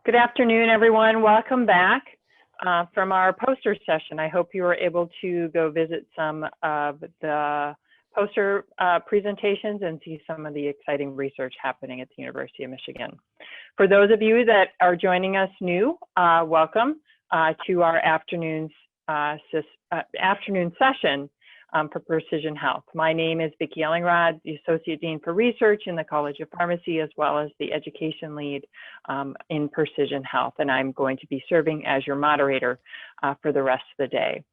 Good afternoon, everyone. Welcome back from our poster session. I hope you were able to go visit some of the poster presentations and see some of the exciting research happening at the University of Michigan. For those of you that are joining us new, welcome to our afternoon session for Precision Health. My name is Vicki Ellingrad, the Associate Dean for Research in the College of Pharmacy, as well as the Education Lead in Precision Health, and I'm going to be serving as your moderator for the rest of the day.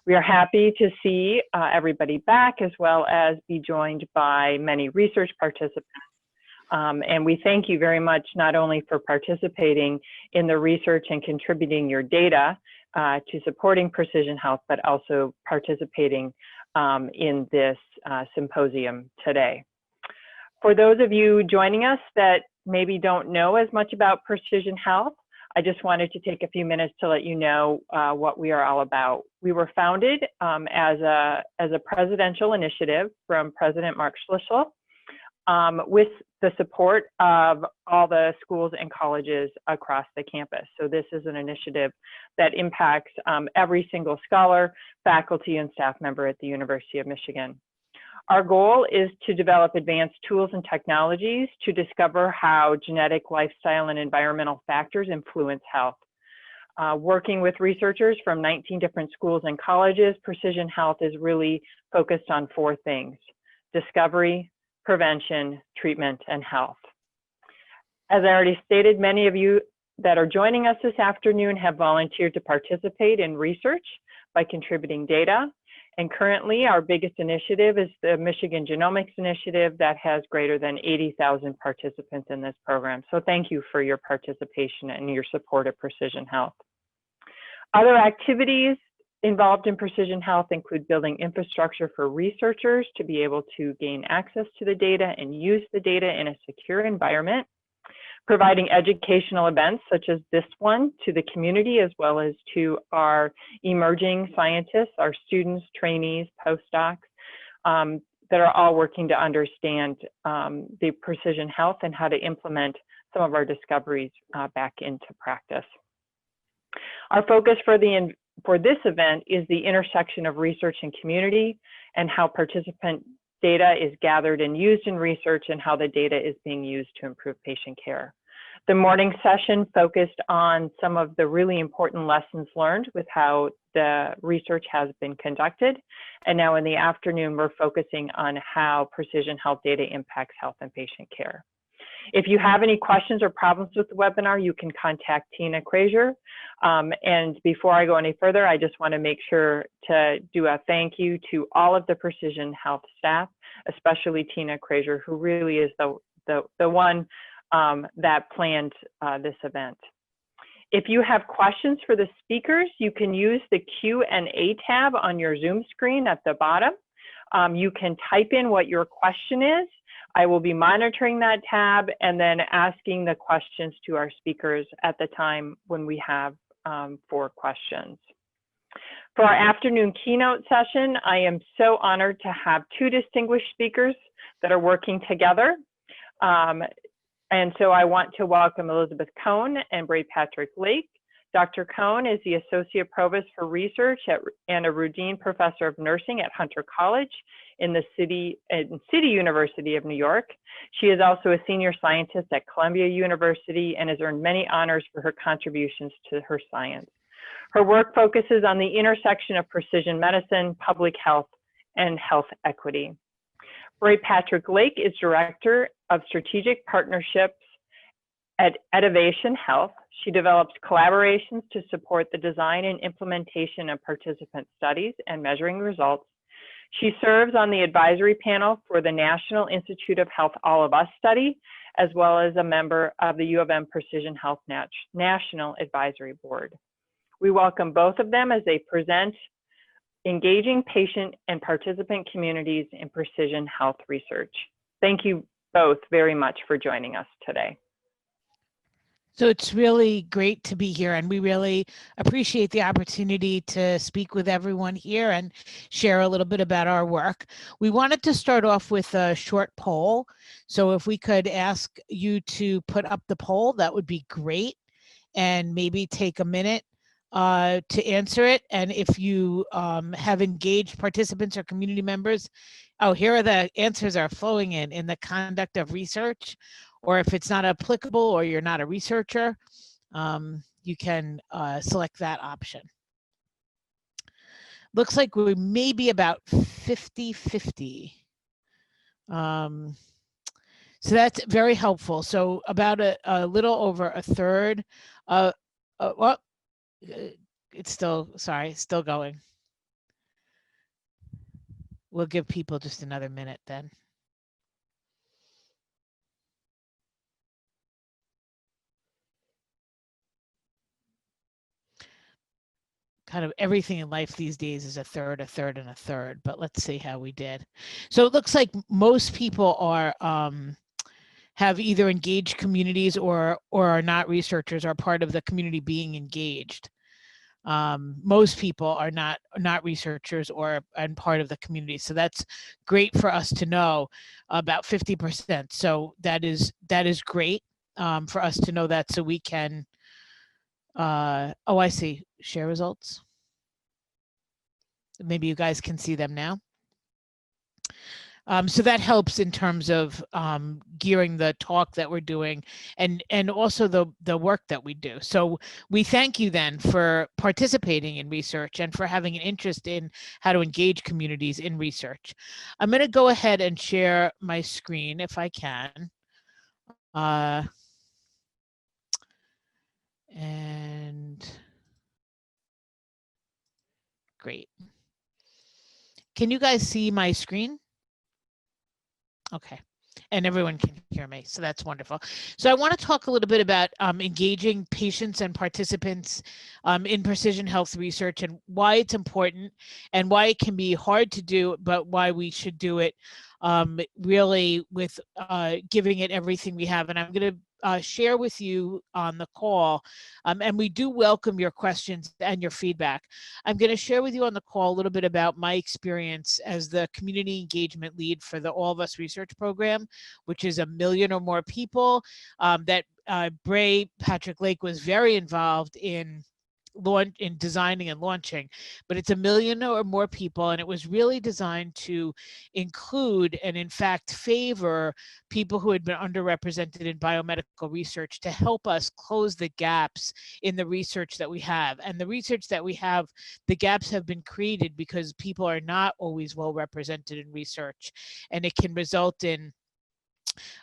We are happy to see everybody back, as well as be joined by many research participants. And we thank you very much, not only for participating in the research and contributing your data to supporting Precision Health, but also participating in this symposium today. For those of you joining us that maybe don't know as much about Precision Health, I just wanted to take a few minutes to let you know what we are all about. We were founded as a presidential initiative from President Mark Schlissel with the support of all the schools and colleges across the campus. So this is an initiative that impacts every single scholar, faculty, and staff member at the University of Michigan. Our goal is to develop advanced tools and technologies to discover how genetic, lifestyle, and environmental factors influence health. Working with researchers from 19 different schools and colleges, Precision Health is really focused on 4 things: discovery, prevention, treatment, and health. As I already stated, many of you that are joining us this afternoon have volunteered to participate in research by contributing data. And currently, our biggest initiative is the Michigan Genomics Initiative that has greater than 80,000 participants in this program. So thank you for your participation and your support of Precision Health. Other activities involved in Precision Health include building infrastructure for researchers to be able to gain access to the data and use the data in a secure environment, providing educational events such as this one to the community, as well as to our emerging scientists, our students, trainees, postdocs, that are all working to understand the Precision Health and how to implement some of our discoveries back into practice. Our focus for this event is the intersection of research and community, and how participant data is gathered and used in research, and how the data is being used to improve patient care. The morning session focused on some of the really important lessons learned with how the research has been conducted. And now in the afternoon, we're focusing on how Precision Health data impacts health and patient care. If you have any questions or problems with the webinar, you can contact Tina Krazier. And before I go any further, I just want to make sure to do a thank you to all of the Precision Health staff, especially Tina Krazier, who really is the one that planned this event. If you have questions for the speakers, you can use the Q&A tab on your Zoom screen at the bottom. You can type in what your question is. I will be monitoring that tab and then asking the questions to our speakers at the time when we have 4 questions. For our afternoon keynote session, I am so honored to have 2 distinguished speakers that are working together. And so I want to welcome Elizabeth Cohn and Bray Patrick-Lake. Dr. Cohn is the Associate Provost for Research and a Rudin Professor of Nursing at Hunter College in the City University of New York. She is also a Senior Scientist at Columbia University and has earned many honors for her contributions to her science. Her work focuses on the intersection of precision medicine, public health, and health equity. Bray Patrick-Lake is Director of Strategic Partnerships at Evidation Health. She develops collaborations to support the design and implementation of participant studies and measuring results. She serves on the advisory panel for the National Institute of Health All of Us study, as well as a member of the U of M Precision Health National Advisory Board. We welcome both of them as they present engaging patient and participant communities in precision health research. Thank you both very much for joining us today. So it's really great to be here, and we really appreciate the opportunity to speak with everyone here and share a little bit about our work. We wanted to start off with a short poll. So if we could ask you to put up the poll, that would be great. and maybe take a minute to answer it. And if you have engaged participants or community members, oh, here are the answers are flowing in the conduct of research, or if it's not applicable or you're not a researcher, you can select that option. Looks like we may be about 50-50. So that's very helpful. So about a little over a third. Well, it's still, sorry, still going. We'll give people just another minute then. Kind of everything in life these days is a third, and a third, but let's see how we did. So it looks like most people are have either engaged communities or are not researchers, are part of the community being engaged. Most people are not researchers or and part of the community. So that's great for us to know, about 50%. So that is great for us to know that, so we can, oh, I see, share results. Maybe you guys can see them now. So that helps in terms of gearing the talk that we're doing and also the work that we do. So we thank you then for participating in research and for having an interest in how to engage communities in research. I'm going to go ahead and share my screen if I can. And great. Can you guys see my screen? Okay, and everyone can hear me, so that's wonderful. So I want to talk a little bit about engaging patients and participants in precision health research, and why it's important and why it can be hard to do, but why we should do it really with giving it everything we have. And I'm going to share with you on the call, and we do welcome your questions and your feedback. I'm going to share with you on the call a little bit about my experience as the community engagement lead for the All of Us research program, which is 1 million or more people that Bray Patrick-Lake was very involved in designing and launching, but it's 1 million or more people, and it was really designed to include and in fact favor people who had been underrepresented in biomedical research, to help us close the gaps in the research that we have. And the research that we have, the gaps have been created because people are not always well represented in research, and it can result in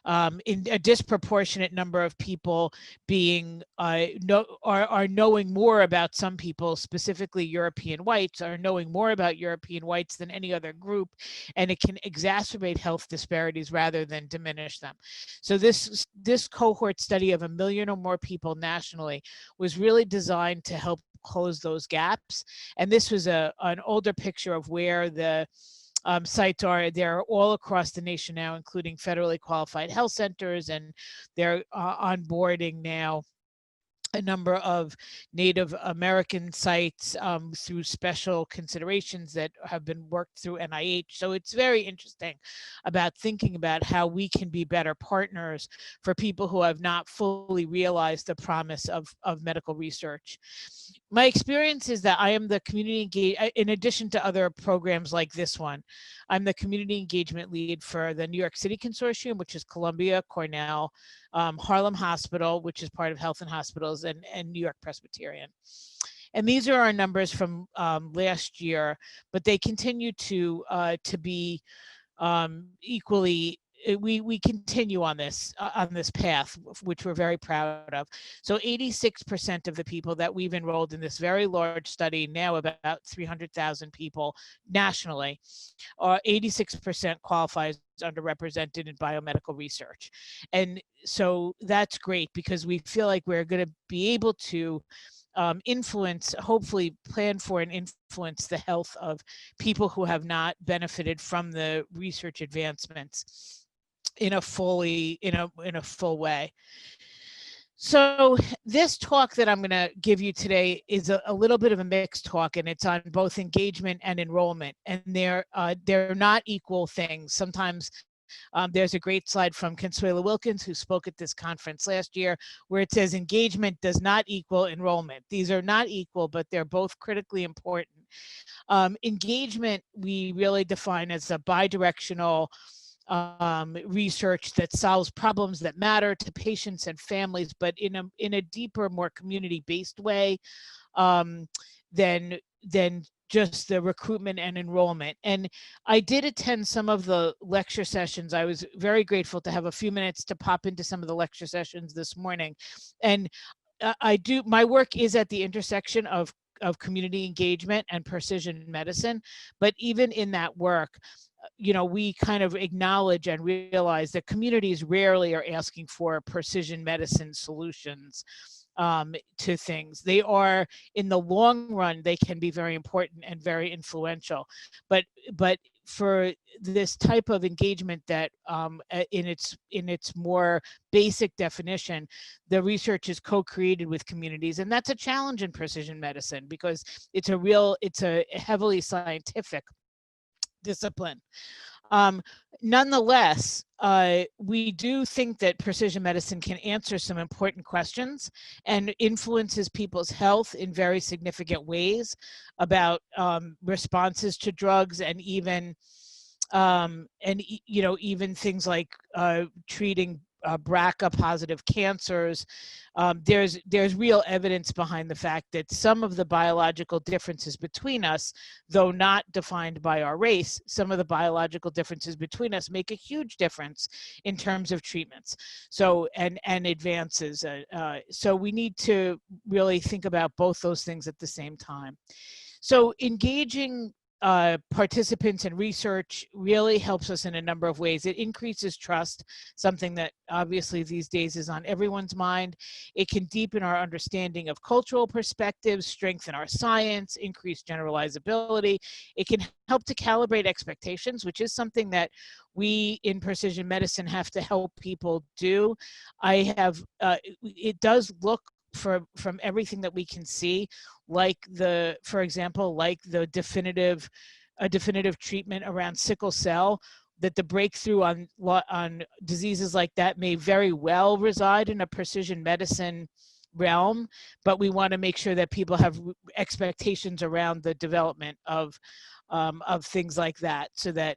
a disproportionate number of people being are knowing more about some people, specifically European whites, are knowing more about European whites than any other group, and it can exacerbate health disparities rather than diminish them. So this cohort study of 1 million or more people nationally was really designed to help close those gaps. And this was an older picture of where the sites are. They're all across the nation now, including federally qualified health centers, and they're onboarding now a number of Native American sites through special considerations that have been worked through NIH. So it's very interesting about thinking about how we can be better partners for people who have not fully realized the promise of medical research. My experience is that I am the community engagement, in addition to other programs like this one, I'm the community engagement lead for the New York City Consortium, which is Columbia, Cornell, Harlem Hospital, which is part of Health and Hospitals, and New York Presbyterian. And these are our numbers from last year, but they continue to be equally. We continue on this path, which we're very proud of. So 86% of the people that we've enrolled in this very large study, now about 300,000 people nationally, 86% qualifies underrepresented in biomedical research. And so that's great, because we feel like we're going to be able to influence, hopefully plan for and influence the health of people who have not benefited from the research advancements in a full way. So this talk that I'm going to give you today is a little bit of a mixed talk, and it's on both engagement and enrollment, and they're not equal things. Sometimes There's a great slide from Consuelo Wilkins, who spoke at this conference last year, where it says engagement does not equal enrollment. These are not equal, but they're both critically important. Engagement, we really define as a bidirectional research that solves problems that matter to patients and families, but in a deeper, more community-based way than just the recruitment and enrollment. And I did attend some of the lecture sessions. I was very grateful to have a few minutes to pop into some of the lecture sessions this morning. And my work is at the intersection of community engagement and precision medicine, but even in that work, we kind of acknowledge and realize that communities rarely are asking for precision medicine solutions to things. They are, in the long run, they can be very important and very influential. But for this type of engagement that in its more basic definition, the research is co-created with communities, and that's a challenge in precision medicine because it's a heavily scientific discipline. Nonetheless, we do think that precision medicine can answer some important questions and influences people's health in very significant ways about responses to drugs, and even even things like treating BRCA positive cancers. There's real evidence behind the fact that some of the biological differences between us, though not defined by our race, some of the biological differences between us make a huge difference in terms of treatments. So and advances. So we need to really think about both those things at the same time. So engaging participants in research really helps us in a number of ways. It increases trust, something that obviously these days is on everyone's mind. It can deepen our understanding of cultural perspectives, strengthen our science, increase generalizability. It can help to calibrate expectations, which is something that we in precision medicine have to help people do. It does look, from everything that we can see, for example, the definitive treatment around sickle cell, that the breakthrough on diseases like that may very well reside in a precision medicine realm, but we want to make sure that people have expectations around the development of things like that, so that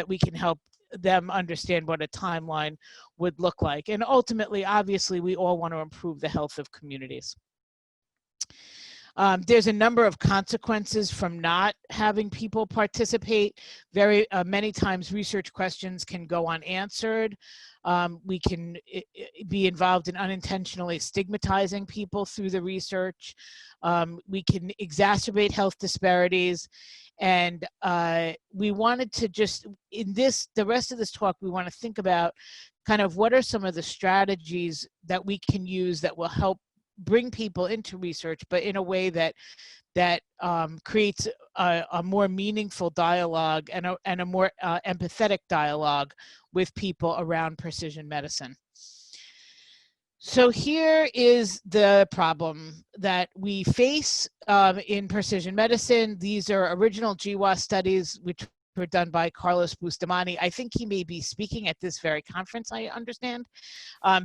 we can help them understand what a timeline would look like. And ultimately, obviously, we all want to improve the health of communities. There's a number of consequences from not having people participate. Many times research questions can go unanswered. We can be involved in unintentionally stigmatizing people through the research. We can exacerbate health disparities. And we wanted to the rest of this talk, we want to think about kind of what are some of the strategies that we can use that will help bring people into research, but in a way that creates a more meaningful dialogue and a more empathetic dialogue with people around precision medicine. So here is the problem that we face in precision medicine. These are original GWAS studies, which were done by Carlos Bustamante. I think he may be speaking at this very conference, I understand.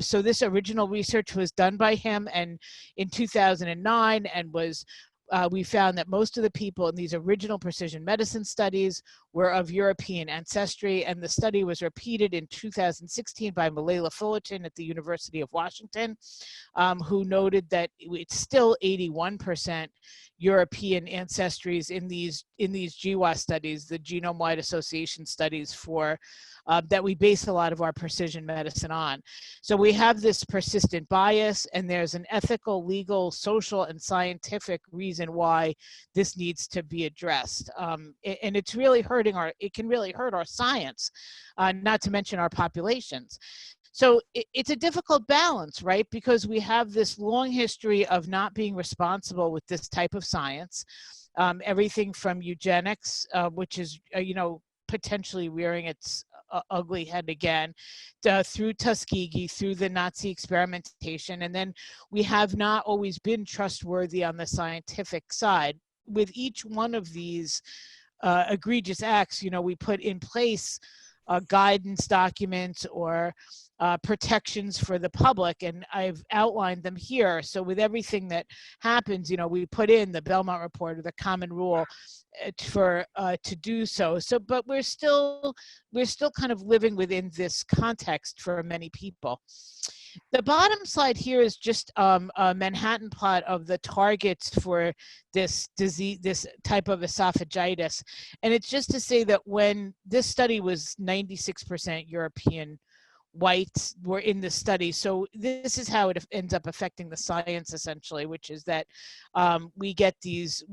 So this original research was done by him and in 2009, and we found that most of the people in these original precision medicine studies were of European ancestry, and the study was repeated in 2016 by Malayla Fullerton at the University of Washington, who noted that it's still 81% European ancestries in these GWAS studies, the genome-wide association studies that we base a lot of our precision medicine on. So we have this persistent bias, and there's an ethical, legal, social, and scientific reason why this needs to be addressed. And it's really it can really hurt our science, not to mention our populations. So it's a difficult balance, right? Because we have this long history of not being responsible with this type of science. Everything from eugenics, which is, potentially rearing its ugly head again, through Tuskegee, through the Nazi experimentation. And then we have not always been trustworthy on the scientific side. With each one of these egregious acts, we put in place guidance documents or protections for the public, and I've outlined them here. So with everything that happens, you know, we put in the Belmont Report or the Common Rule to do so. But we're still kind of living within this context for many people. The bottom slide here is just a Manhattan plot of the targets for this disease, this type of esophagitis. And it's just to say that when this study was 96% European whites were in the study. So this is how it ends up affecting the science, essentially, which is that we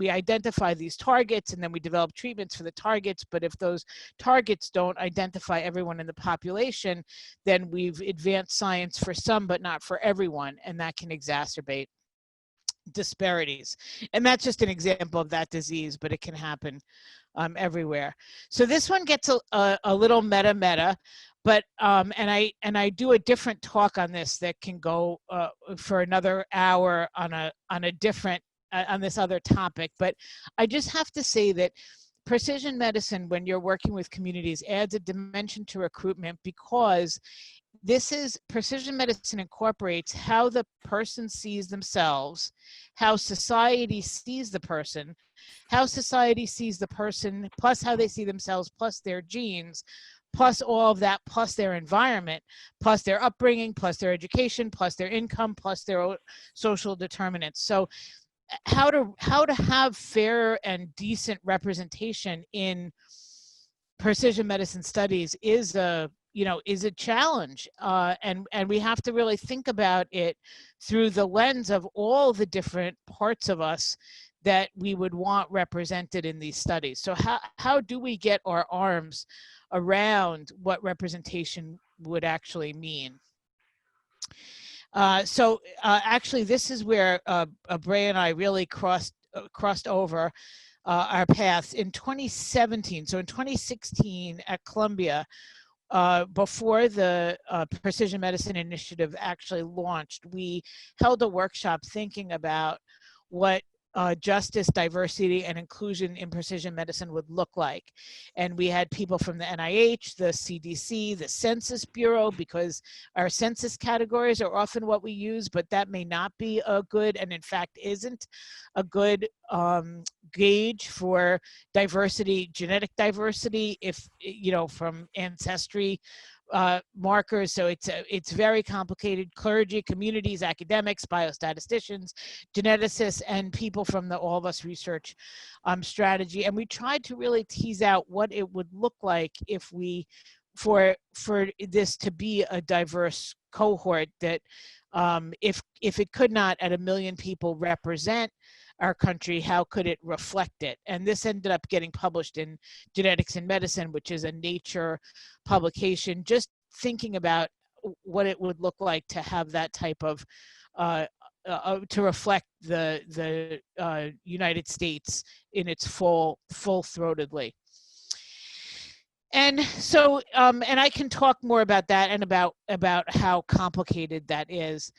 identify these targets and then we develop treatments for the targets. But if those targets don't identify everyone in the population, then we've advanced science for some, but not for everyone. And that can exacerbate disparities. And that's just an example of that disease, but it can happen everywhere. So this one gets a little meta, but and I do a different talk on this that can go for another hour on a different on this other topic. But I just have to say that precision medicine, when you're working with communities, adds a dimension to recruitment, because precision medicine incorporates how the person sees themselves, how society sees the person, how society sees the person, plus how they see themselves, plus their genes, plus all of that, plus their environment, plus their upbringing, plus their education, plus their income, plus their social determinants. So how to have fair and decent representation in precision medicine studies is a challenge, and we have to really think about it through the lens of all the different parts of us that we would want represented in these studies. So how do we get our arms around what representation would actually mean? Actually, this is where Bray and I really crossed over our paths in 2017. So in 2016 at Columbia, before the Precision Medicine Initiative actually launched, we held a workshop thinking about what justice, diversity, and inclusion in precision medicine would look like. And we had people from the NIH, the CDC, the Census Bureau, because our census categories are often what we use, but that may not be a good, and in fact isn't a good gauge for diversity, genetic diversity, if, from ancestry markers. So it's very complicated. Clergy, communities, academics, biostatisticians, geneticists, and people from the All of Us research strategy. And we tried to really tease out what it would look like if for this to be a diverse cohort, that if it could not at 1 million people represent our country, how could it reflect it? And this ended up getting published in Genetics in Medicine, which is a Nature publication, just thinking about what it would look like to have that type of, to reflect the United States in its full-throatedly. And so, and I can talk more about that and about how complicated that is.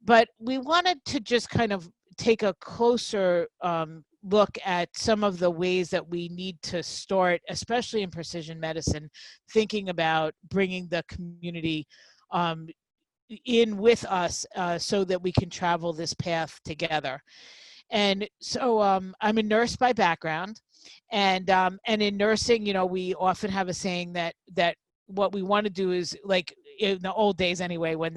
But we wanted to just kind of take a closer look at some of the ways that we need to start, especially in precision medicine, thinking about bringing the community in with us so that we can travel this path together. And so I'm a nurse by background, and in nursing, we often have a saying that what we want to do is, like in the old days anyway, when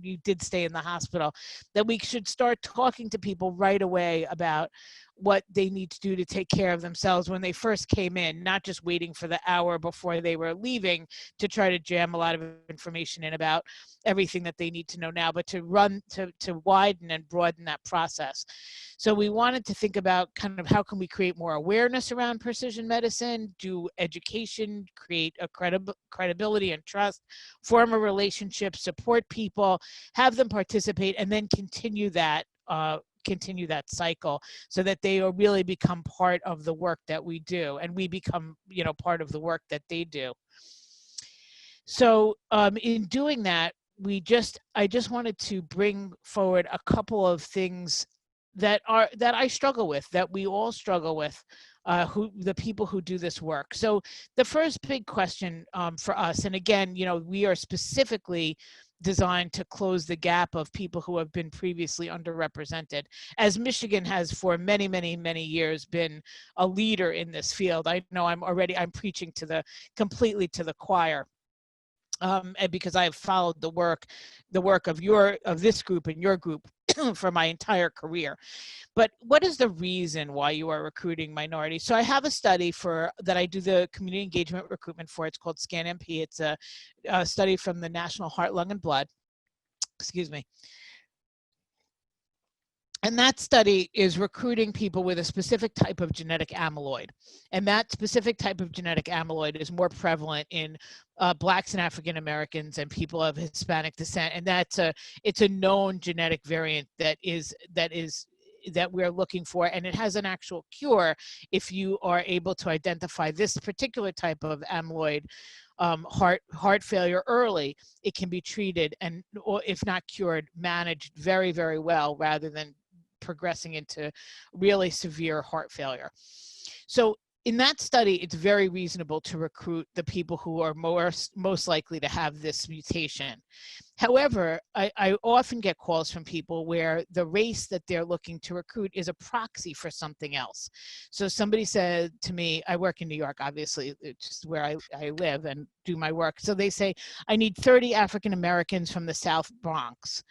you did stay in the hospital, that we should start talking to people right away about what they need to do to take care of themselves when they first came in, not just waiting for the hour before they were leaving to try to jam a lot of information in about everything that they need to know now, but to widen and broaden that process. So we wanted to think about kind of how can we create more awareness around precision medicine, do education, create a credibility and trust, form a relationship, support people, have them participate, and then continue that cycle so that they really become part of the work that we do, and we become, part of the work that they do. So in doing that, I just wanted to bring forward a couple of things that I struggle with, that we all struggle with, the people who do this work. So the first big question for us, and again, we are specifically designed to close the gap of people who have been previously underrepresented, as Michigan has for many, many, many years been a leader in this field. I know I'm preaching completely to the choir. And because I've followed the work of this group and your group for my entire career. But what is the reason why you are recruiting minorities? So I have a study that I do the community engagement recruitment for. It's called ScanMP. It's a study from the National Heart, Lung, and Blood. Excuse me. And that study is recruiting people with a specific type of genetic amyloid. And that specific type of genetic amyloid is more prevalent in Blacks and African Americans and people of Hispanic descent. And it's a known genetic variant that we're looking for, and it has an actual cure if you are able to identify this particular type of amyloid heart failure early. It can be treated and, or if not cured, managed very, very well rather than progressing into really severe heart failure. So in that study, it's very reasonable to recruit the people who are most likely to have this mutation. However, I often get calls from people where the race that they're looking to recruit is a proxy for something else. So somebody said to me, I work in New York, obviously, it's just where I live and do my work. So they say, I need 30 African Americans from the South Bronx,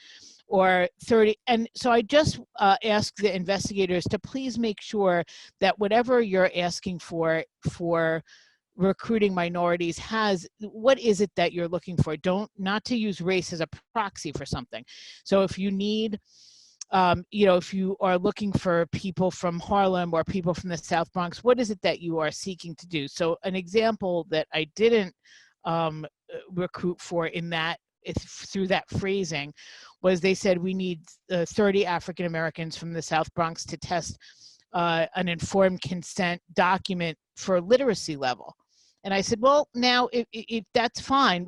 or 30. And so I just ask the investigators to please make sure that whatever you're asking for recruiting minorities what is it that you're looking for? Not to use race as a proxy for something. So if you need, if you are looking for people from Harlem or people from the South Bronx, what is it that you are seeking to do? So an example that I didn't recruit for through that phrasing was they said we need 30 African Americans from the South Bronx to test an informed consent document for literacy level. And I said, well, now if that's fine.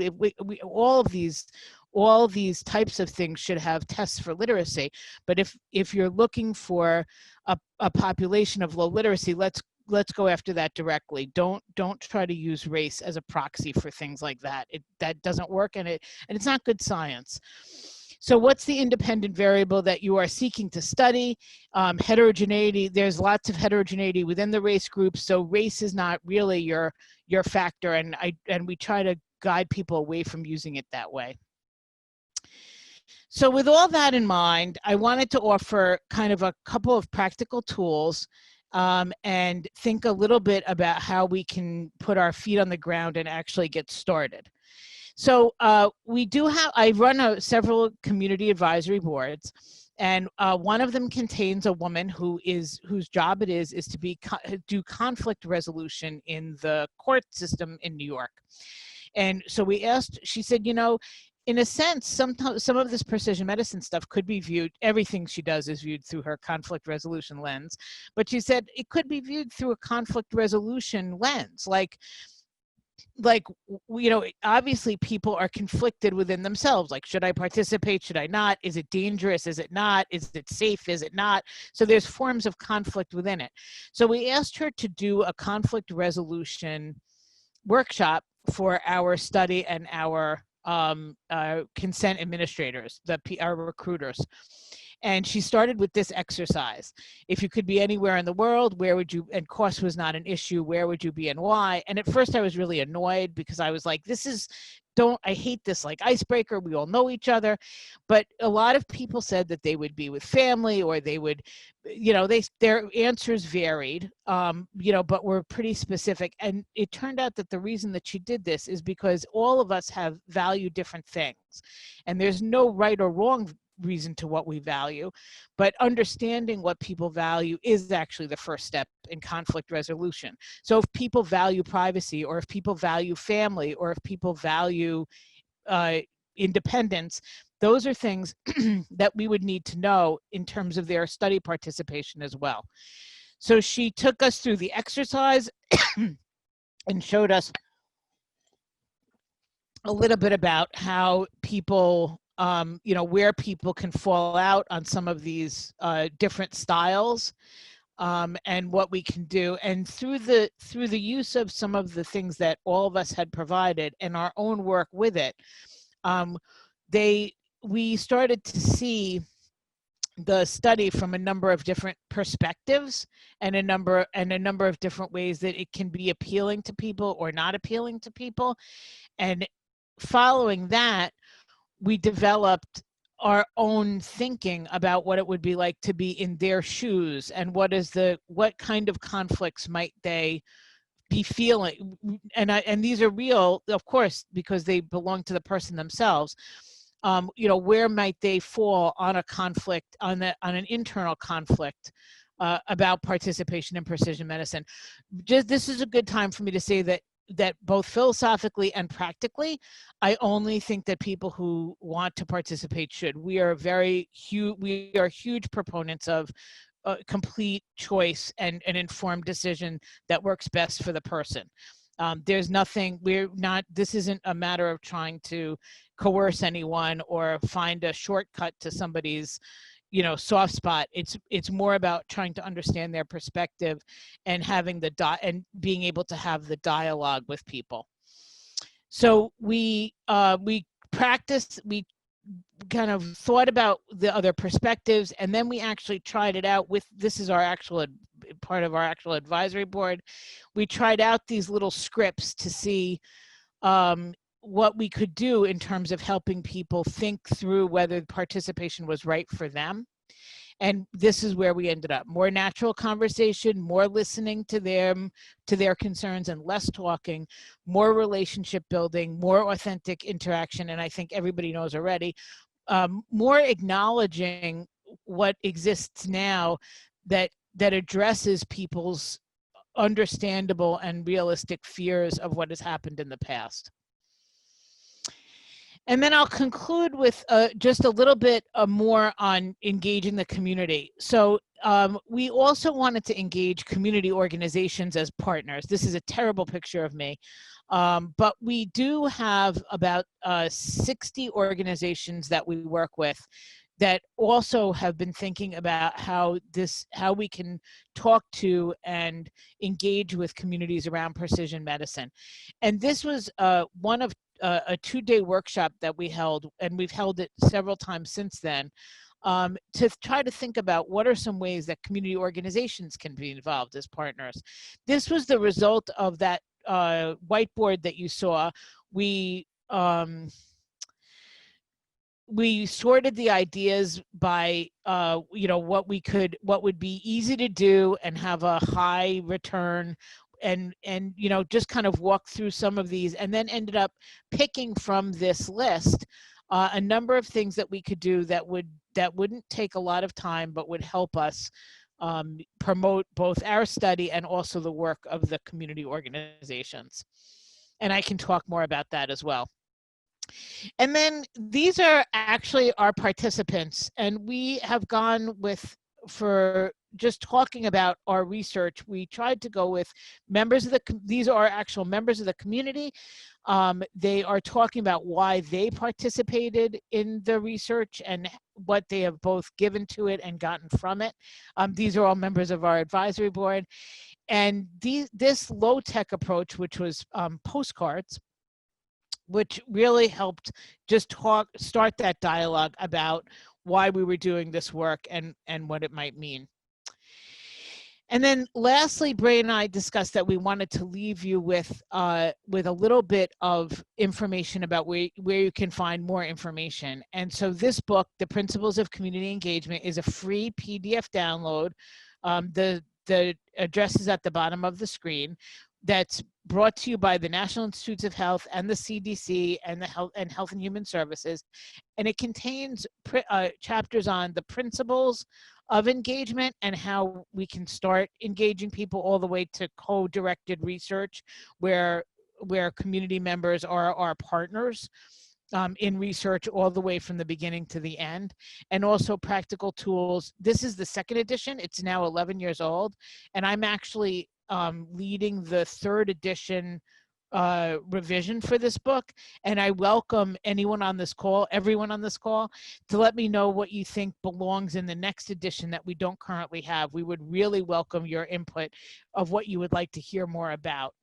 All of these types of things should have tests for literacy. But if you're looking for a population of low literacy, let's go after that directly. Don't try to use race as a proxy for things like that. That doesn't work, and it's not good science. So what's the independent variable that you are seeking to study? Heterogeneity. There's lots of heterogeneity within the race groups, so race is not really your factor, and we try to guide people away from using it that way. So with all that in mind, I wanted to offer kind of a couple of practical tools and think a little bit about how we can put our feet on the ground and actually get started. So I run several community advisory boards, and one of them contains a woman whose job it is to do conflict resolution in the court system in New York. And so we asked, she said, in a sense, some of this precision medicine stuff could be viewed, everything she does is viewed through her conflict resolution lens. But she said it could be viewed through a conflict resolution lens. Like, obviously people are conflicted within themselves. Like, should I participate? Should I not? Is it dangerous? Is it not? Is it safe? Is it not? So there's forms of conflict within it. So we asked her to do a conflict resolution workshop for our study and our consent administrators, our recruiters. And she started with this exercise. If you could be anywhere in the world, where would you, and cost was not an issue, where would you be and why? And at first I was really annoyed because I was like, I hate this like icebreaker. We all know each other. But a lot of people said that they would be with family, or they would, their answers varied, but were pretty specific. And it turned out that the reason that she did this is because all of us value different things. And there's no right or wrong reason to what we value, but understanding what people value is actually the first step in conflict resolution. So if people value privacy, or if people value family, or if people value independence, those are things that we would need to know in terms of their study participation as well. So she took us through the exercise and showed us a little bit about how people where people can fall out on some of these different styles, and what we can do. And through the use of some of the things that all of us had provided and our own work with it, we started to see the study from a number of different perspectives and a number of different ways that it can be appealing to people or not appealing to people. And following that, we developed our own thinking about what it would be like to be in their shoes, and what kind of conflicts might they be feeling. And these are real, of course, because they belong to the person themselves. Where might they fall on a conflict, on an internal conflict about participation in precision medicine. This is a good time for me to say that both philosophically and practically, I only think that people who want to participate should. We are huge proponents of complete choice and an informed decision that works best for the person. There's nothing, this isn't a matter of trying to coerce anyone or find a shortcut to somebody's soft spot. It's more about trying to understand their perspective and having and being able to have the dialogue with people. So we practiced, we kind of thought about the other perspectives, and then we actually tried it out with, this is our actual part of our actual advisory board. We tried out these little scripts to see what we could do in terms of helping people think through whether participation was right for them. And this is where we ended up. More natural conversation, more listening to their concerns and less talking, more relationship building, more authentic interaction. And I think everybody knows already, more acknowledging what exists now that addresses people's understandable and realistic fears of what has happened in the past. And then I'll conclude with just a little bit more on engaging the community. So we also wanted to engage community organizations as partners. This is a terrible picture of me, but we do have about 60 organizations that we work with that also have been thinking about how we can talk to and engage with communities around precision medicine. And this was one of a 2-day workshop that we held, and we've held it several times since then, to try to think about what are some ways that community organizations can be involved as partners. This was the result of that whiteboard that you saw. We sorted the ideas by what would be easy to do and have a high return, and just kind of walk through some of these, and then ended up picking from this list a number of things that we could do that wouldn't take a lot of time, but would help us promote both our study and also the work of the community organizations. And I can talk more about that as well. And then these are actually our participants, and we have gone with, for just talking about our research, we tried to go with members of these are actual members of the community. They are talking about why they participated in the research and what they have both given to it and gotten from it. These are all members of our advisory board. And this low-tech approach, which was postcards, which really helped just start that dialogue about why we were doing this work and what it might mean. And then lastly, Bray and I discussed that we wanted to leave you with a little bit of information about where you can find more information. And so this book, The Principles of Community Engagement, is a free PDF download. The address is at the bottom of the screen. That's brought to you by the National Institutes of Health and the CDC and the Health and Human Services. And it contains chapters on the principles of engagement and how we can start engaging people, all the way to co-directed research where community members are our partners in research, all the way from the beginning to the end, and also practical tools. This is the second edition. It's now 11 years old, and I'm actually leading the third edition revision for this book, and I welcome anyone on this call, everyone on this call, to let me know what you think belongs in the next edition that we don't currently have. We would really welcome your input of what you would like to hear more about.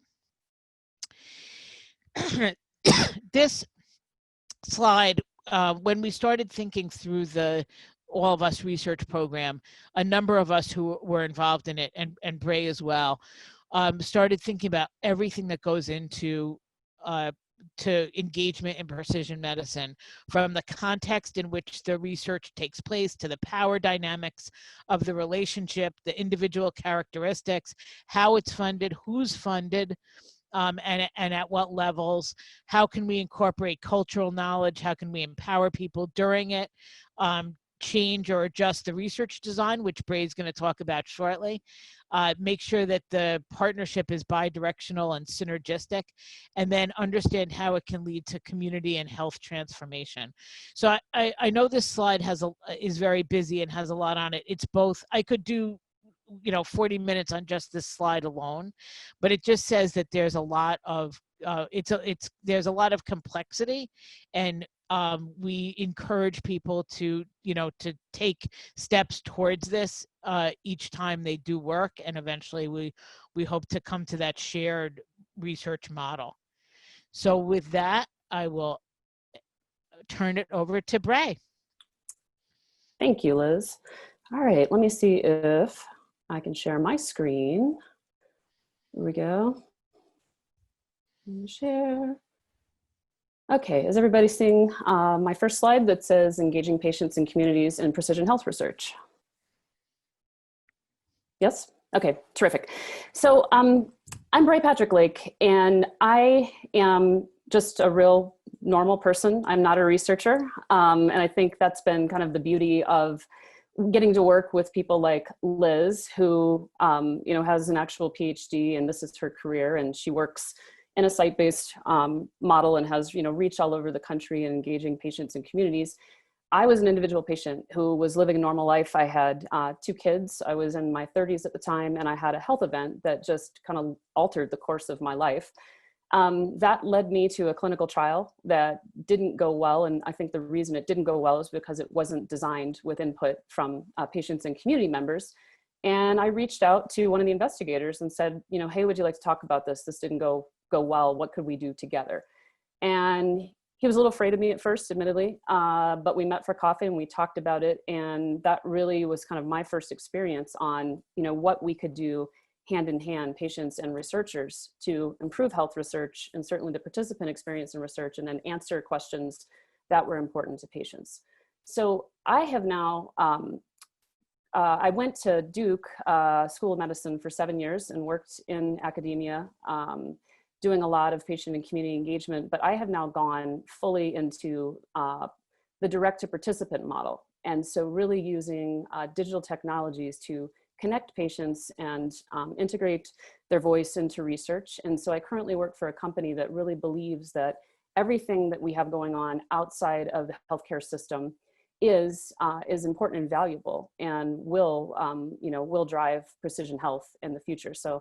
This slide, when we started thinking through the All of Us research program, a number of us who were involved in it, and Bray as well, started thinking about everything that goes into to engagement in precision medicine, from the context in which the research takes place to the power dynamics of the relationship, the individual characteristics, how it's funded, who's funded, and at what levels. How can we incorporate cultural knowledge? How can we empower people during it? Change or adjust the research design, which Bray's going to talk about shortly. Make sure that the partnership is bi-directional and synergistic, and then understand how it can lead to community and health transformation. So I know this slide is very busy and has a lot on it. It's both, I could do 40 minutes on just this slide alone, but it just says that there's a lot of there's a lot of complexity, and we encourage people to to take steps towards this each time they do work, and eventually we hope to come to that shared research model. So with that, I will turn it over to Bray. Thank you, Liz. All right, let me see if I can share my screen. Here we go. Share. Okay, is everybody seeing my first slide that says engaging patients and communities in precision health research? Yes? Okay, terrific. So I'm Bray Patrick-Lake, and I am just a real normal person. I'm not a researcher, and I think that's been kind of the beauty of getting to work with people like Liz, who has an actual PhD, and this is her career, and she works in a site-based model and has reach all over the country and engaging patients and communities. I was an individual patient who was living a normal life. I had 2 kids. I was in my 30s at the time, and I had a health event that just kind of altered the course of my life. That led me to a clinical trial that didn't go well, and I think the reason it didn't go well is because it wasn't designed with input from patients and community members. And I reached out to one of the investigators and said, hey, would you like to talk about this? This didn't go well. What could we do together? And he was a little afraid of me at first, admittedly, but we met for coffee and we talked about it. And that really was kind of my first experience on, what we could do hand in hand, patients and researchers, to improve health research and certainly the participant experience in research, and then answer questions that were important to patients. So I have now, I went to Duke School of Medicine for 7 years and worked in academia, doing a lot of patient and community engagement, but I have now gone fully into the direct to participant model. And so really using digital technologies to connect patients and integrate their voice into research. And so I currently work for a company that really believes that everything that we have going on outside of the healthcare system is important and valuable, and will drive precision health in the future. So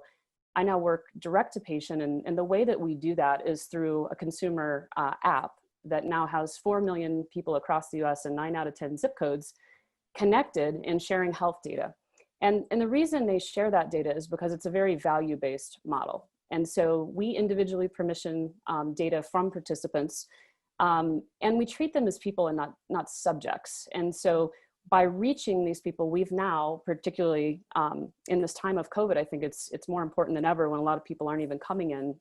I now work direct to patient, and the way that we do that is through a consumer app that now has 4 million people across the US and 9 out of 10 zip codes connected and sharing health data. And the reason they share that data is because it's a very value-based model. And so we individually permission data from participants, and we treat them as people and not subjects. And so by reaching these people, we've now, particularly in this time of COVID, I think it's more important than ever when a lot of people aren't even coming in,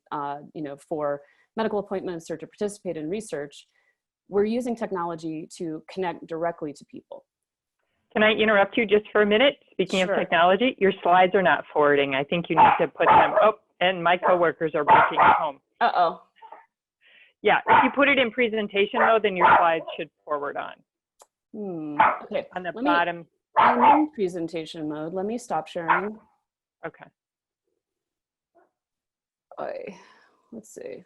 for medical appointments or to participate in research. We're using technology to connect directly to people. Can I interrupt you just for a minute? Speaking Sure. of technology, your slides are not forwarding. I think you need to put them, and my coworkers are working at home. Uh-oh. Yeah, if you put it in presentation mode, then your slides should forward on. Okay. On the bottom. I'm in presentation mode. Let me stop sharing. Okay. Let's see.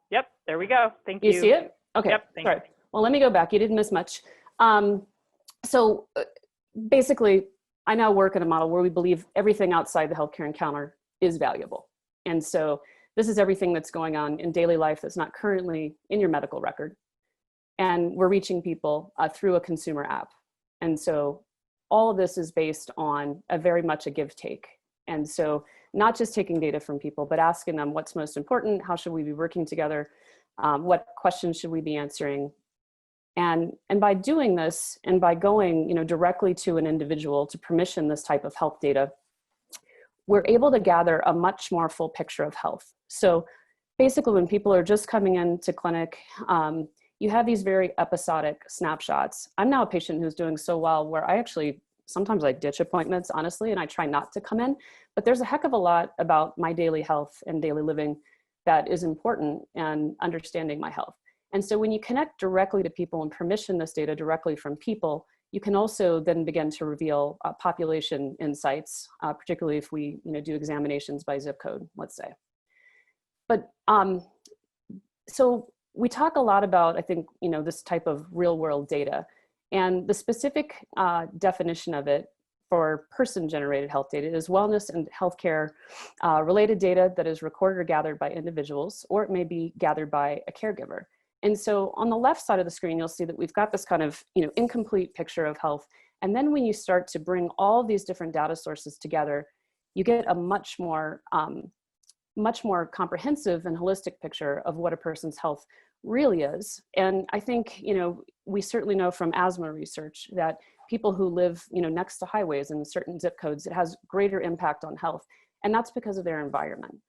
Yep, there we go. Thank you. You see it? Okay. Yep, thank you. Well, let me go back. You didn't miss much. So basically, I now work in a model where we believe everything outside the healthcare encounter is valuable. And so this is everything that's going on in daily life that's not currently in your medical record. And we're reaching people through a consumer app. And so all of this is based on very much a give take. And so not just taking data from people, but asking them what's most important, how should we be working together, what questions should we be answering. And by doing this, and by going directly to an individual to permission this type of health data, we're able to gather a much more full picture of health. So basically, when people are just coming into clinic, you have these very episodic snapshots. I'm now a patient who's doing so well where sometimes I ditch appointments, honestly, and I try not to come in, but there's a heck of a lot about my daily health and daily living that is important and understanding my health. And so when you connect directly to people and permission this data directly from people, you can also then begin to reveal population insights, particularly if we do examinations by zip code, let's say. But so we talk a lot about, I think, this type of real world data, and the specific definition of it for person-generated health data is wellness and healthcare related data that is recorded or gathered by individuals, or it may be gathered by a caregiver. And so on the left side of the screen, you'll see that we've got this kind of incomplete picture of health. And then when you start to bring all these different data sources together, you get a much more comprehensive and holistic picture of what a person's health really is. And I think, we certainly know from asthma research that people who live, next to highways in certain zip codes, it has greater impact on health. And that's because of their environment.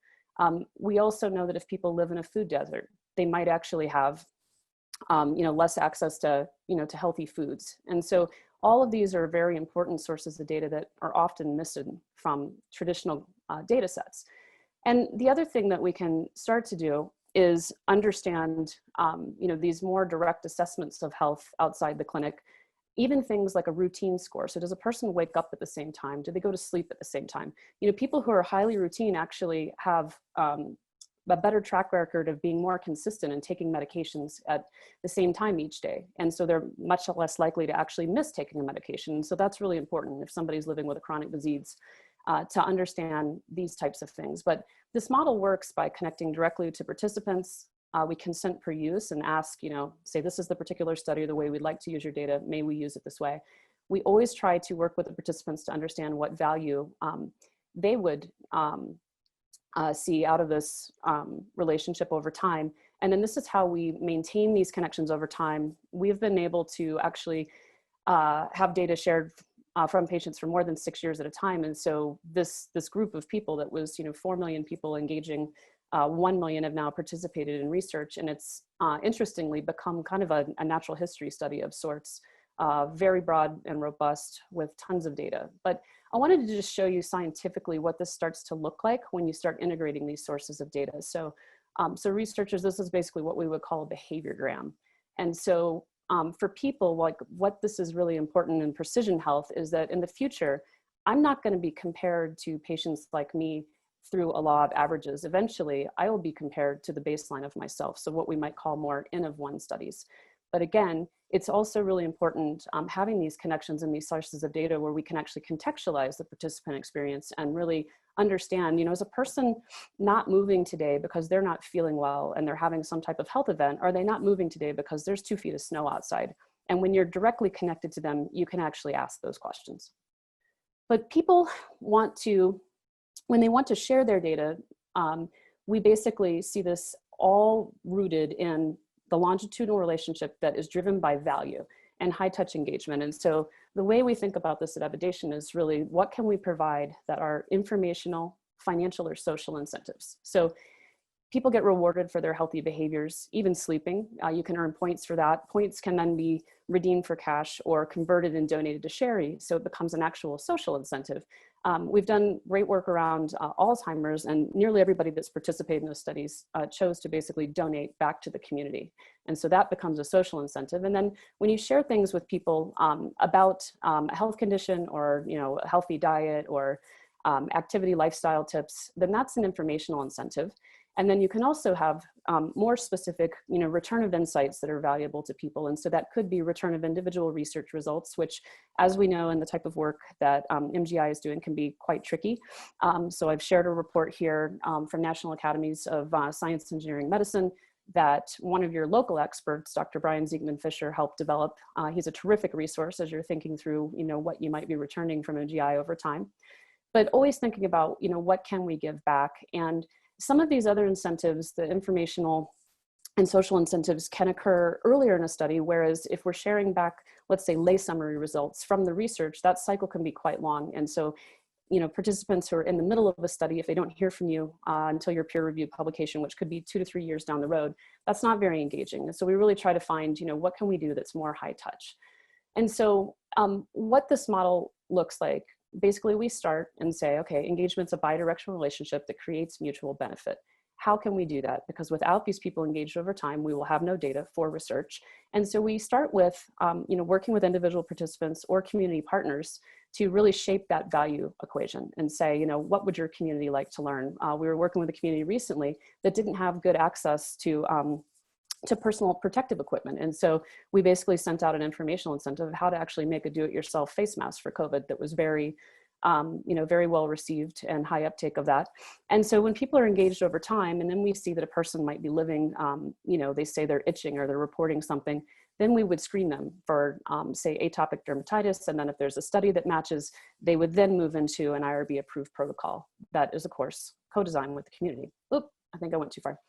We also know that if people live in a food desert, they might actually have, less access to, to healthy foods. And so all of these are very important sources of data that are often missing from traditional data sets. And the other thing that we can start to do is understand, these more direct assessments of health outside the clinic, even things like a routine score. So does a person wake up at the same time? Do they go to sleep at the same time? People who are highly routine actually have a better track record of being more consistent and taking medications at the same time each day. And so they're much less likely to actually miss taking a medication. So that's really important if somebody's living with a chronic disease to understand these types of things. But this model works by connecting directly to participants. We consent per use and ask, say this is the particular study or the way we'd like to use your data, may we use it this way? We always try to work with the participants to understand what value they would see out of this relationship over time. And then this is how we maintain these connections over time. We've been able to actually have data shared from patients for more than 6 years at a time. And so this group of people that was 4 million people engaging, 1 million have now participated in research. And it's interestingly become kind of a natural history study of sorts, very broad and robust with tons of data. But I wanted to just show you scientifically what this starts to look like when you start integrating these sources of data. So, researchers, this is basically what we would call a behaviorgram. And so for people, like what this is really important in precision health is that in the future, I'm not going to be compared to patients like me through a law of averages. Eventually, I will be compared to the baseline of myself. So what we might call more N of 1 studies. But again, it's also really important having these connections and these sources of data where we can actually contextualize the participant experience and really understand, is a person not moving today because they're not feeling well and they're having some type of health event? Are they not moving today because there's 2 feet of snow outside? And when you're directly connected to them, you can actually ask those questions. But people want to, when they want to share their data, we basically see this all rooted in the longitudinal relationship that is driven by value and high touch engagement. And so the way we think about this at Evidation is really what can we provide that are informational, financial, or social incentives. So people get rewarded for their healthy behaviors, even sleeping. You can earn points for that. Points can then be redeemed for cash or converted and donated to charity. So it becomes an actual social incentive. We've done great work around Alzheimer's, and nearly everybody that's participated in those studies chose to basically donate back to the community. And so that becomes a social incentive. And then when you share things with people about a health condition or a healthy diet or activity lifestyle tips, then that's an informational incentive. And then you can also have more specific, return of insights that are valuable to people. And so that could be return of individual research results, which, as we know in the type of work that MGI is doing, can be quite tricky. So I've shared a report here from National Academies of Science, Engineering, Medicine that one of your local experts, Dr. Brian Ziegman Fisher, helped develop. He's a terrific resource as you're thinking through, what you might be returning from MGI over time. But always thinking about, what can we give back? And some of these other incentives, the informational and social incentives, can occur earlier in a study, whereas if we're sharing back, let's say, lay summary results from the research, that cycle can be quite long. And so, participants who are in the middle of a study, if they don't hear from you until your peer-reviewed publication, which could be 2 to 3 years down the road, that's not very engaging. And so we really try to find, what can we do that's more high touch? And so what this model looks like, basically we start and say, okay, engagement's a bi-directional relationship that creates mutual benefit. How can we do that? Because without these people engaged over time, we will have no data for research. And so we start with, working with individual participants or community partners to really shape that value equation and say, what would your community like to learn? We were working with a community recently that didn't have good access to personal protective equipment. And so we basically sent out an informational incentive of how to actually make a do-it-yourself face mask for COVID that was very, very well received and high uptake of that. And so when people are engaged over time, and then we see that a person might be living, they say they're itching or they're reporting something, then we would screen them for, say, atopic dermatitis. And then if there's a study that matches, they would then move into an IRB approved protocol. That is, of course, co-designed with the community. Oop, I think I went too far.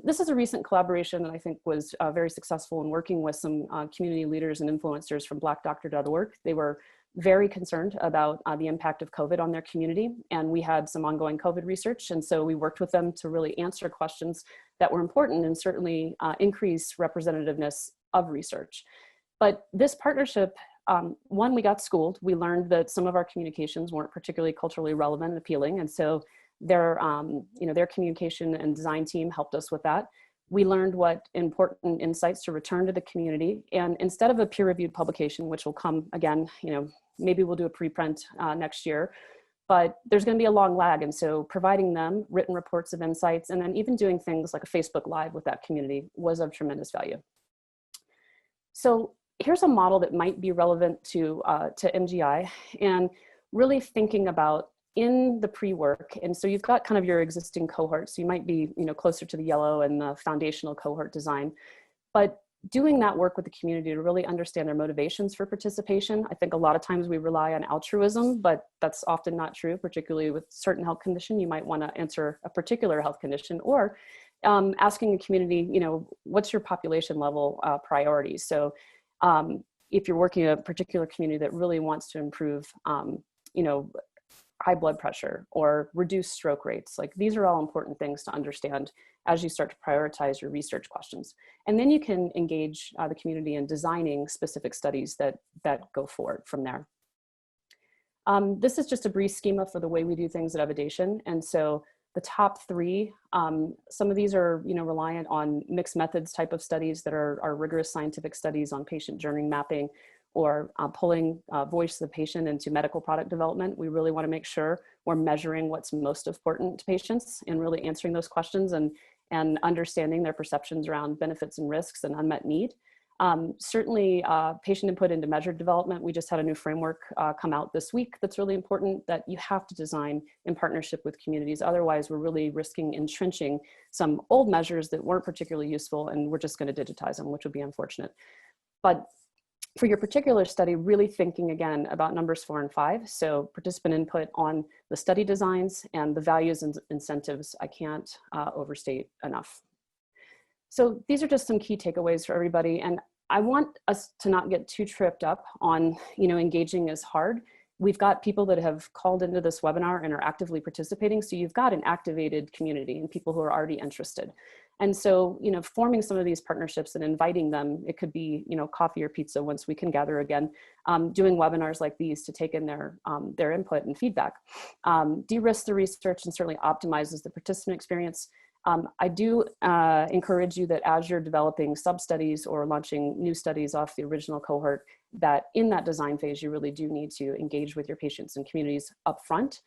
This is a recent collaboration that I think was very successful in working with some community leaders and influencers from blackdoctor.org. They were very concerned about the impact of COVID on their community. And we had some ongoing COVID research. And so we worked with them to really answer questions that were important and certainly increase representativeness of research. But this partnership, one, we got schooled. We learned that some of our communications weren't particularly culturally relevant and appealing. And so their communication and design team helped us with that. We learned what important insights to return to the community. And instead of a peer-reviewed publication, which will come again, maybe we'll do a preprint next year, but there's going to be a long lag. And so providing them written reports of insights and then even doing things like a Facebook Live with that community was of tremendous value. So here's a model that might be relevant to MGI and really thinking about in the pre-work. And so you've got kind of your existing cohort. So you might be, closer to the yellow and the foundational cohort design, but doing that work with the community to really understand their motivations for participation. I think a lot of times we rely on altruism, but that's often not true, particularly with certain health condition. You might want to answer a particular health condition or asking the community, what's your population level priorities? So if you're working in a particular community that really wants to improve, high blood pressure or reduce stroke rates, like these are all important things to understand as you start to prioritize your research questions. And then you can engage the community in designing specific studies that go forward from there. This is just a brief schema for the way we do things at Evidation. And so the top three, some of these are reliant on mixed methods type of studies that are rigorous scientific studies on patient journey mapping or pulling voice of the patient into medical product development. We really want to make sure we're measuring what's most important to patients and really answering those questions and understanding their perceptions around benefits and risks and unmet need. Certainly patient input into measured development. We just had a new framework come out this week that's really important that you have to design in partnership with communities. Otherwise, we're really risking entrenching some old measures that weren't particularly useful and we're just going to digitize them, which would be unfortunate. But for your particular study, really thinking again about numbers 4 and 5. So participant input on the study designs and the values and incentives, I can't overstate enough. So these are just some key takeaways for everybody. And I want us to not get too tripped up on, engaging is hard. We've got people that have called into this webinar and are actively participating. So you've got an activated community and people who are already interested. And so, forming some of these partnerships and inviting them, it could be, coffee or pizza once we can gather again, doing webinars like these to take in their input and feedback, de-risk the research and certainly optimizes the participant experience. I do encourage you that as you're developing sub-studies or launching new studies off the original cohort, that in that design phase, you really do need to engage with your patients and communities up front.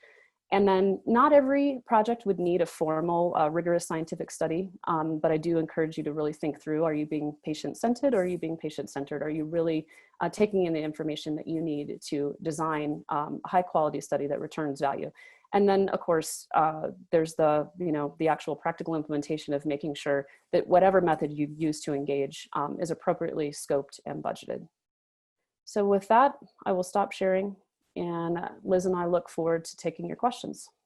And then not every project would need a formal, rigorous scientific study, but I do encourage you to really think through, are you being patient-centered or are you being patient-centered? Are you really taking in the information that you need to design a high-quality study that returns value? And then, of course, there's the, the actual practical implementation of making sure that whatever method you use to engage is appropriately scoped and budgeted. So with that, I will stop sharing. And Liz and I look forward to taking your questions.